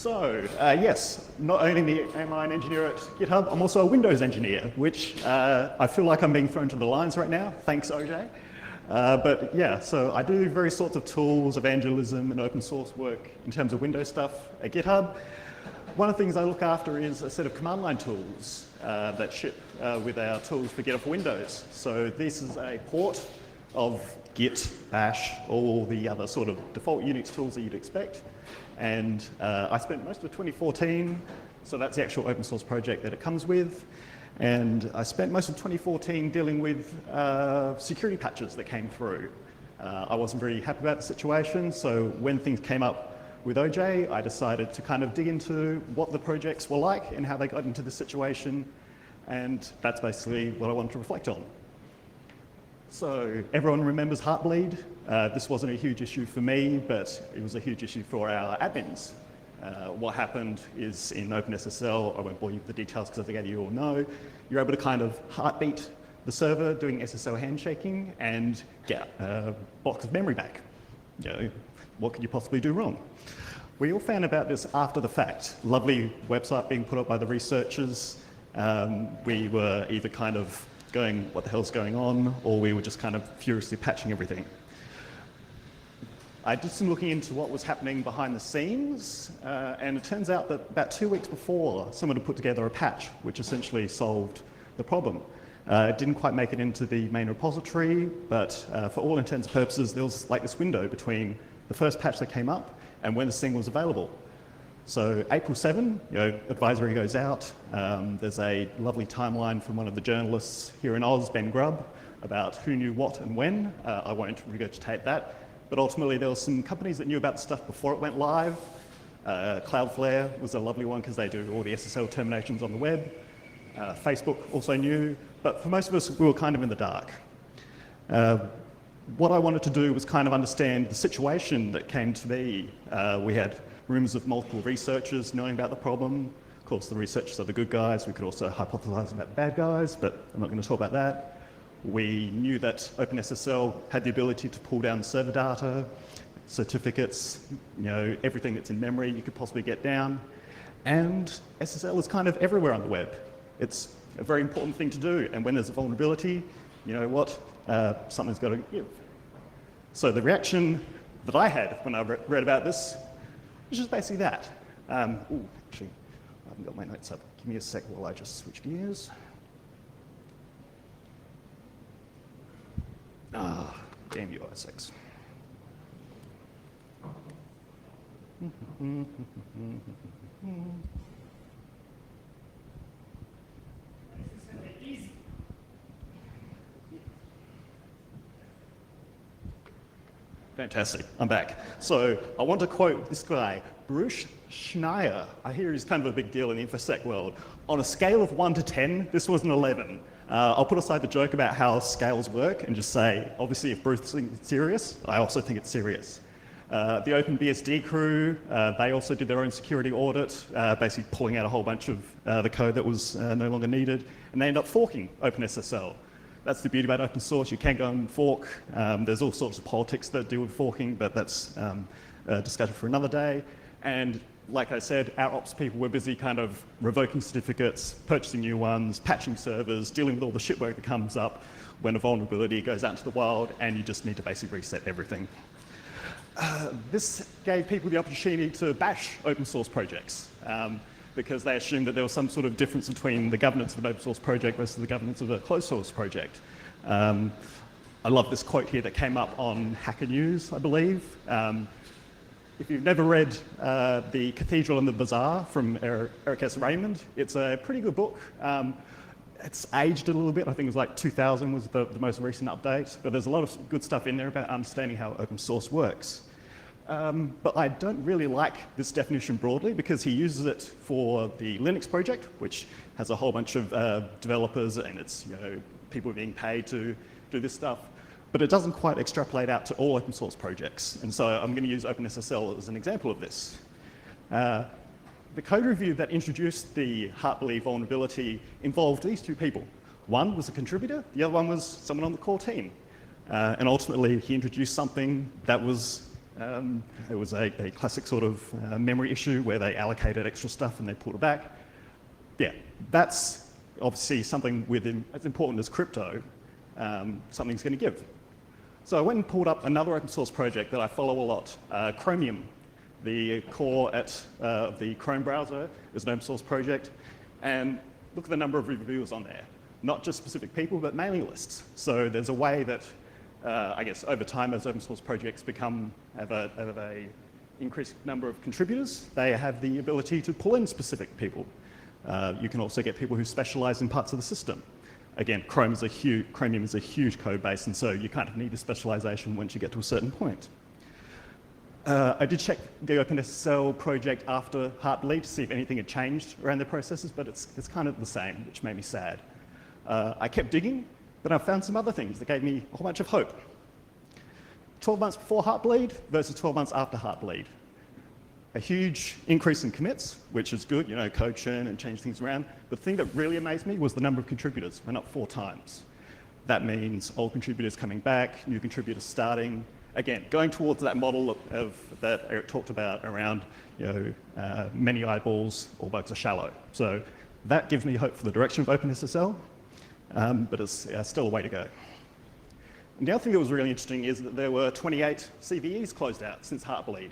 Yes, not only am I an engineer at GitHub, I'm also a Windows engineer, which I feel like I'm being thrown to the lions right now. Thanks, OJ. But yeah, so I do various sorts of tools, evangelism, and open source work in terms of Windows stuff at GitHub. One of the things I look after is a set of command line tools that ship with our tools for GitHub for Windows. So this is a port of Git, Bash, all the other sort of default Unix tools that you'd expect. And I spent most of 2014, so that's the actual open source project that it comes with. And I spent most of 2014 dealing with security patches that came through. I wasn't very happy about the situation, so when things came up with OJ, I decided to kind of dig into what the projects were like and how they got into the situation. And that's basically what I wanted to reflect on. So everyone remembers Heartbleed. This wasn't a huge issue for me, but it was a huge issue for our admins. What happened is in OpenSSL, I won't bore you with the details because I think you all know, you're able to kind of heartbeat the server doing SSL handshaking and get a block of memory back. You know, what could you possibly do wrong? We all found about this after the fact. Lovely website being put up by the researchers. We were either kind of going, what the hell's going on, or we were just kind of furiously patching everything. I did some looking into what was happening behind the scenes, and it turns out that about 2 weeks before, someone had put together a patch which essentially solved the problem. It didn't quite make it into the main repository, but for all intents and purposes, there was like this window between the first patch that came up and when this thing was available. So April 7, advisory goes out. There's a lovely timeline from one of the journalists here in Oz, Ben Grubb, about who knew what and when. I won't regurgitate that. But ultimately, there were some companies that knew about the stuff before it went live. Cloudflare was a lovely one because they do all the SSL terminations on the web. Facebook also knew, but for most of us, we were kind of in the dark. What I wanted to do was kind of understand the situation that came to be. We had rooms of multiple researchers knowing about the problem. Of course, the researchers are the good guys. We could also hypothesize about the bad guys, but I'm not going to talk about that. We knew that OpenSSL had the ability to pull down server data, certificates, everything that's in memory you could possibly get down. And SSL is kind of everywhere on the web. It's a very important thing to do. And when there's a vulnerability, you know what? Something's got to give. So the reaction that I had when I read about this was just basically that. Actually, I haven't got my notes up. Give me a sec while I just switch gears. Damn you, OS6. Fantastic, I'm back. So I want to quote this guy, Bruce Schneier. I hear he's kind of a big deal in the InfoSec world. On a scale of 1 to 10, this was an 11. I'll put aside the joke about how scales work and just say, obviously, if Bruce thinks it's serious, I also think it's serious. The OpenBSD crew, they also did their own security audit, basically pulling out a whole bunch of the code that was no longer needed, and they ended up forking OpenSSL. That's the beauty about open source. You can go and fork. There's all sorts of politics that deal with forking, but that's a discussion for another day. And like I said, our ops people were busy kind of revoking certificates, purchasing new ones, patching servers, dealing with all the shit work that comes up when a vulnerability goes out into the wild and you just need to basically reset everything. This gave people the opportunity to bash open source projects because they assumed that there was some sort of difference between the governance of an open source project versus the governance of a closed source project. I love this quote here that came up on Hacker News, I believe. If you've never read The Cathedral and the Bazaar from Eric S. Raymond, it's a pretty good book. It's aged a little bit. I think it was like 2000 was the most recent update, but there's a lot of good stuff in there about understanding how open source works. But I don't really like this definition broadly because he uses it for the Linux project, which has a whole bunch of developers and it's people being paid to do this stuff. But it doesn't quite extrapolate out to all open source projects. And so I'm going to use OpenSSL as an example of this. The code review that introduced the Heartbleed vulnerability involved these two people. One was a contributor, the other one was someone on the core team. And ultimately, he introduced something that was It was a classic sort of memory issue where they allocated extra stuff and they pulled it back. Yeah, that's obviously something within, as important as crypto, something's going to give. So I went and pulled up another open source project that I follow a lot, Chromium. The core of the Chrome browser is an open source project, and look at the number of reviewers on there. Not just specific people, but mailing lists. So there's a way that, I guess, over time, as open source projects have a increased number of contributors, they have the ability to pull in specific people. You can also get people who specialize in parts of the system. Again, Chromium is a huge code base, and so you kind of need a specialization once you get to a certain point. I did check the OpenSSL project after Heartbleed to see if anything had changed around their processes, but it's kind of the same, which made me sad. I kept digging, but I found some other things that gave me a whole bunch of hope. 12 months before Heartbleed versus 12 months after Heartbleed. A huge increase in commits, which is good, code churn and change things around. But the thing that really amazed me was the number of contributors went up 4 times. That means old contributors coming back, new contributors starting. Again, going towards that model that Eric talked about around, many eyeballs, all bugs are shallow. So that gives me hope for the direction of OpenSSL, but it's still a way to go. And the other thing that was really interesting is that there were 28 CVEs closed out since Heartbleed.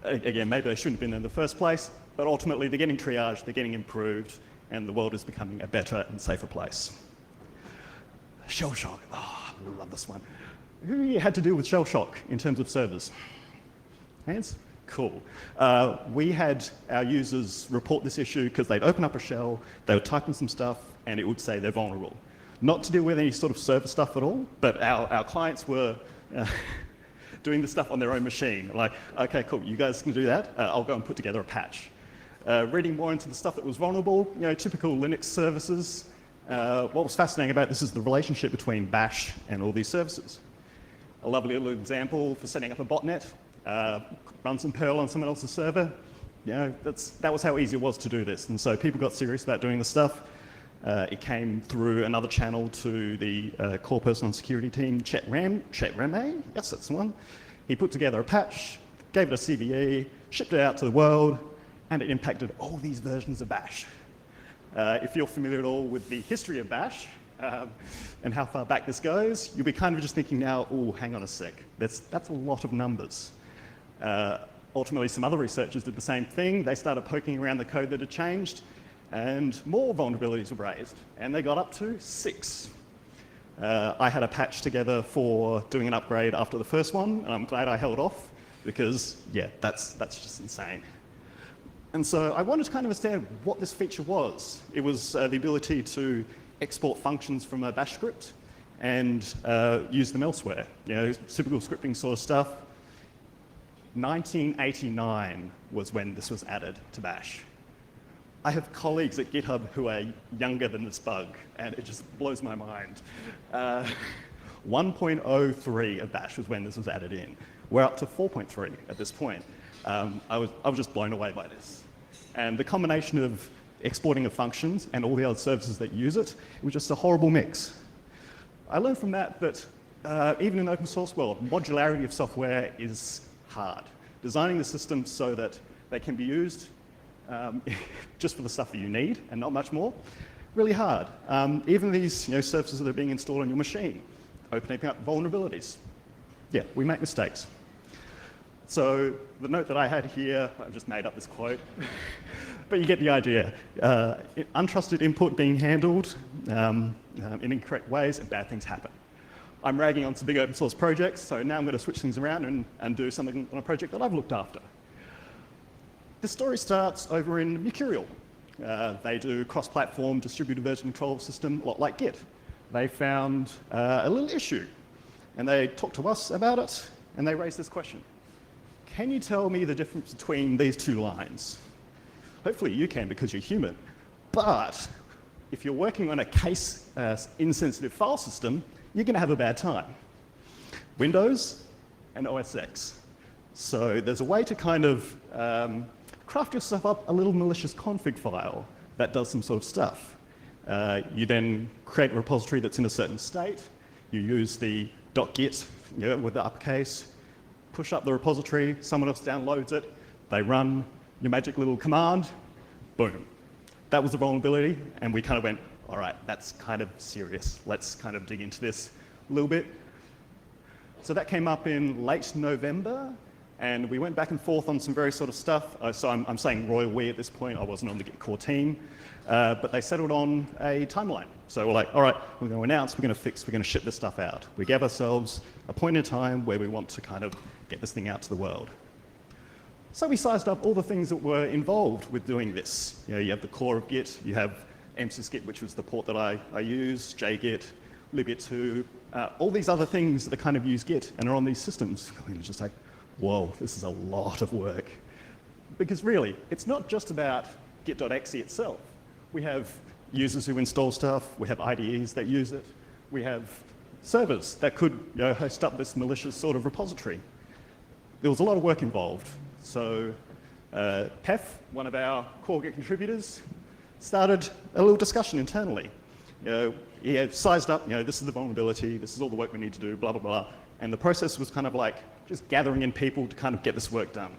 Again, maybe they shouldn't have been in the first place, but ultimately they're getting triaged, they're getting improved, and the world is becoming a better and safer place. Shell shock. Oh, I love this one. Who had to deal with shell shock in terms of servers? Hands? Cool. We had our users report this issue because they'd open up a shell, they would type in some stuff, and it would say they're vulnerable. Not to deal with any sort of server stuff at all, but our clients were doing the stuff on their own machine. Like, okay, cool, you guys can do that. I'll go and put together a patch. Reading more into the stuff that was vulnerable, typical Linux services. What was fascinating about this is the relationship between Bash and all these services. A lovely little example for setting up a botnet. Run some Perl on someone else's server. That was how easy it was to do this. And so people got serious about doing this stuff. It came through another channel to the core person on security team, Chet Rame, yes, that's the one. He put together a patch, gave it a CVE, shipped it out to the world, and it impacted all these versions of Bash. If you're familiar at all with the history of Bash and how far back this goes, you'll be kind of just thinking now, oh, hang on a sec, that's a lot of numbers. Ultimately, some other researchers did the same thing. They started poking around the code that had changed, and more vulnerabilities were raised, and they got up to 6. I had a patch together for doing an upgrade after the first one, and I'm glad I held off, because, yeah, that's just insane. And so I wanted to kind of understand what this feature was. It was the ability to export functions from a Bash script and use them elsewhere. Typical scripting sort of stuff. 1989 was when this was added to Bash. I have colleagues at GitHub who are younger than this bug, and it just blows my mind. 1.03 of Bash was when this was added in. We're up to 4.3 at this point. I was just blown away by this. And the combination of exporting of functions and all the other services that use it, it was just a horrible mix. I learned from that even in the open source world, modularity of software is hard. Designing the system so that they can be used just for the stuff that you need and not much more, really hard. Even these services that are being installed on your machine, opening up vulnerabilities. Yeah, we make mistakes. So the note that I had here, I just made up this quote, but you get the idea. Untrusted input being handled in incorrect ways, and bad things happen. I'm ragging on some big open source projects, so now I'm going to switch things around and do something on a project that I've looked after. The story starts over in Mercurial. They do cross-platform distributed version control system, a lot like Git. They found a little issue, and they talked to us about it, and they raised this question. Can you tell me the difference between these 2 lines? Hopefully you can because you're human. But if you're working on a case-insensitive file system, you're going to have a bad time. Windows and OS X. So there's a way to kind of craft yourself up a little malicious config file that does some sort of stuff. You then create a repository that's in a certain state. You use the .git, with the uppercase, push up the repository, someone else downloads it, they run your magic little command, boom. That was the vulnerability, and we kind of went, all right, that's kind of serious. Let's kind of dig into this a little bit. So that came up in late November, and we went back and forth on some various sort of stuff. So I'm saying royal we at this point. I wasn't on the Git core team. But they settled on a timeline. So we're like, all right, we're going to announce, we're going to fix, we're going to ship this stuff out. We gave ourselves a point in time where we want to kind of get this thing out to the world. So we sized up all the things that were involved with doing this. You have the core of Git, you have msysGit, which was the port that I use, JGit, libgit2, all these other things that kind of use Git and are on these systems. And it's just like, whoa, this is a lot of work. Because really, it's not just about git.exe itself. We have users who install stuff, we have IDEs that use it, we have servers that could host up this malicious sort of repository. There was a lot of work involved. So Pef, one of our core Git contributors, started a little discussion internally. He had sized up, this is the vulnerability, this is all the work we need to do, blah, blah, blah. And the process was kind of like just gathering in people to kind of get this work done.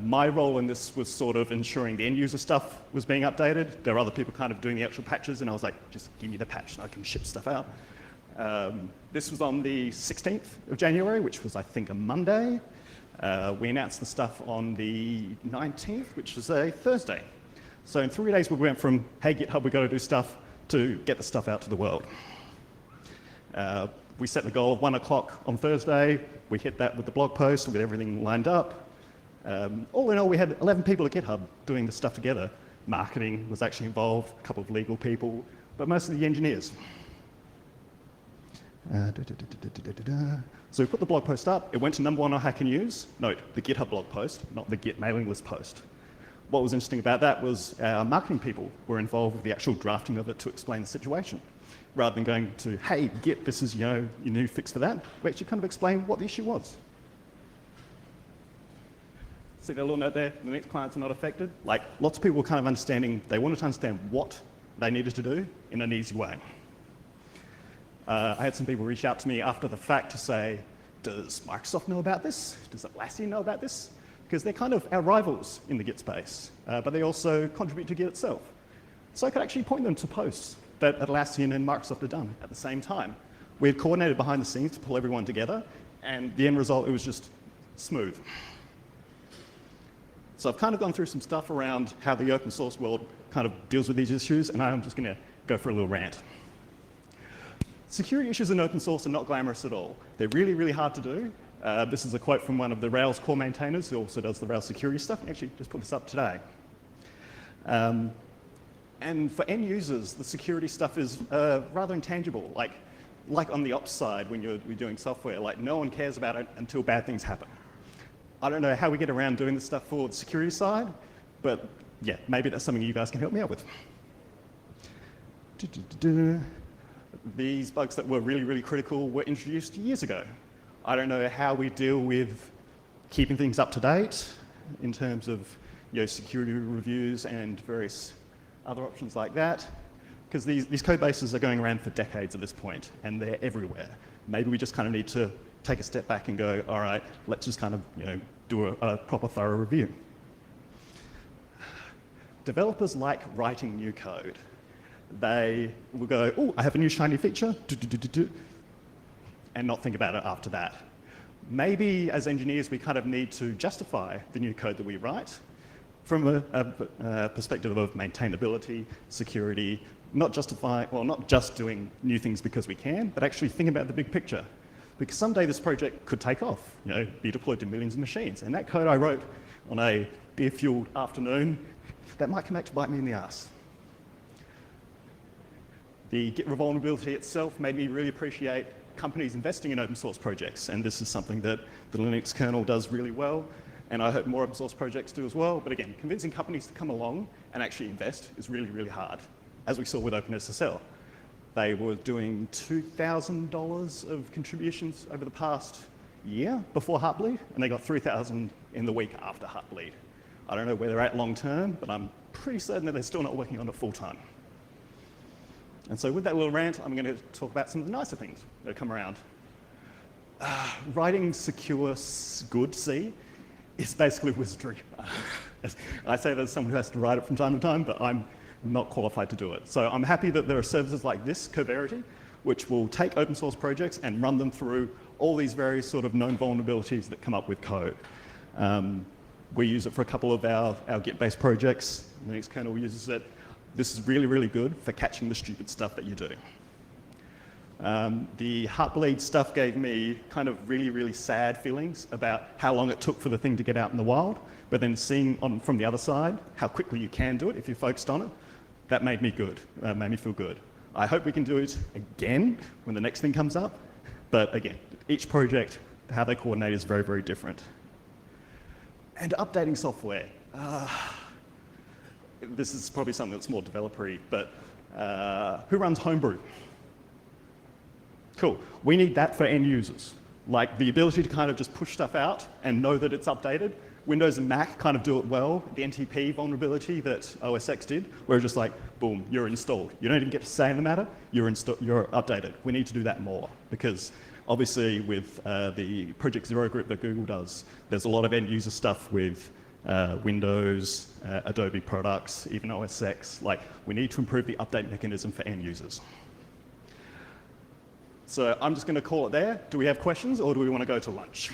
My role in this was sort of ensuring the end user stuff was being updated. There were other people kind of doing the actual patches, and I was like, just give me the patch and I can ship stuff out. This was on the 16th of January, which was, I think, a Monday. We announced the stuff on the 19th, which was a Thursday. So in 3 days, we went from, hey, GitHub, we've got to do stuff, to get the stuff out to the world. We set the goal of 1 o'clock on Thursday. We hit that with the blog post, with everything lined up. All in all, we had 11 people at GitHub doing this stuff together. Marketing was actually involved, a couple of legal people, but mostly the engineers. So we put the blog post up. It went to #1 on Hacker News. Note, the GitHub blog post, not the Git mailing list post. What was interesting about that was our marketing people were involved with the actual drafting of it to explain the situation. Rather than going to, hey, Git, this is your new fix for that, we actually kind of explained what the issue was. See that little note there? The Linux clients are not affected. Like, lots of people were kind of understanding, they wanted to understand what they needed to do in an easy way. I had some people reach out to me after the fact to say, does Microsoft know about this? Does Atlassian know about this? Because they're kind of our rivals in the Git space, but they also contribute to Git itself. So I could actually point them to posts that Atlassian and Microsoft had done at the same time. We had coordinated behind the scenes to pull everyone together, and the end result, it was just smooth. So I've kind of gone through some stuff around how the open source world kind of deals with these issues, and I'm just going to go for a little rant. Security issues in open source are not glamorous at all. They're really, really hard to do. This is a quote from one of the Rails core maintainers who also does the Rails security stuff. Actually, just put this up today. And for end users, the security stuff is rather intangible. Like on the ops side, when you're doing software, like no one cares about it until bad things happen. I don't know how we get around doing this stuff for the security side, but yeah, maybe that's something you guys can help me out with. These bugs that were really, really critical were introduced years ago. I don't know how we deal with keeping things up to date in terms of security reviews and various other options like that, because these code bases are going around for decades at this point, and they're everywhere. Maybe we just kind of need to take a step back and go, all right, let's just kind of do a proper thorough review. Developers like writing new code. They will go, oh, I have a new shiny feature, and not think about it after that. Maybe as engineers, we kind of need to justify the new code that we write from a perspective of maintainability, security, not just doing new things because we can, but actually think about the big picture. Because someday this project could take off, be deployed to millions of machines. And that code I wrote on a beer-fueled afternoon, that might come back to bite me in the ass. The Git vulnerability itself made me really appreciate companies investing in open source projects. And this is something that the Linux kernel does really well. And I hope more open source projects do as well. But again, convincing companies to come along and actually invest is really, really hard, as we saw with OpenSSL. They were doing $2,000 of contributions over the past year before Heartbleed, and they got $3,000 in the week after Heartbleed. I don't know where they're at long term, but I'm pretty certain that they're still not working on it full time. And so with that little rant, I'm going to talk about some of the nicer things that come around. Writing secure, good C is basically wizardry. I say that as someone who has to write it from time to time, but I'm not qualified to do it. So I'm happy that there are services like this, Coverity, which will take open source projects and run them through all these various sort of known vulnerabilities that come up with code. We use it for a couple of our Git-based projects. Linux kernel uses it. This is really, really good for catching the stupid stuff that you do. The Heartbleed stuff gave me kind of really, really sad feelings about how long it took for the thing to get out in the wild, but then seeing from the other side how quickly you can do it if you're focused on it, that made me good, made me feel good. I hope we can do it again when the next thing comes up, but again, each project, how they coordinate is very, very different. And updating software. This is probably something that's more developer-y, but who runs Homebrew? Cool. We need that for end users. Like the ability to kind of just push stuff out and know that it's updated. Windows and Mac kind of do it well. The NTP vulnerability that OS X did, where it's just like, boom, you're installed. You don't even get to say in the matter, you're updated. We need to do that more because obviously with the Project Zero group that Google does, there's a lot of end user stuff with Windows, Adobe products, even OS X. Like, we need to improve the update mechanism for end users. So I'm just going to call it there. Do we have questions or do we want to go to lunch?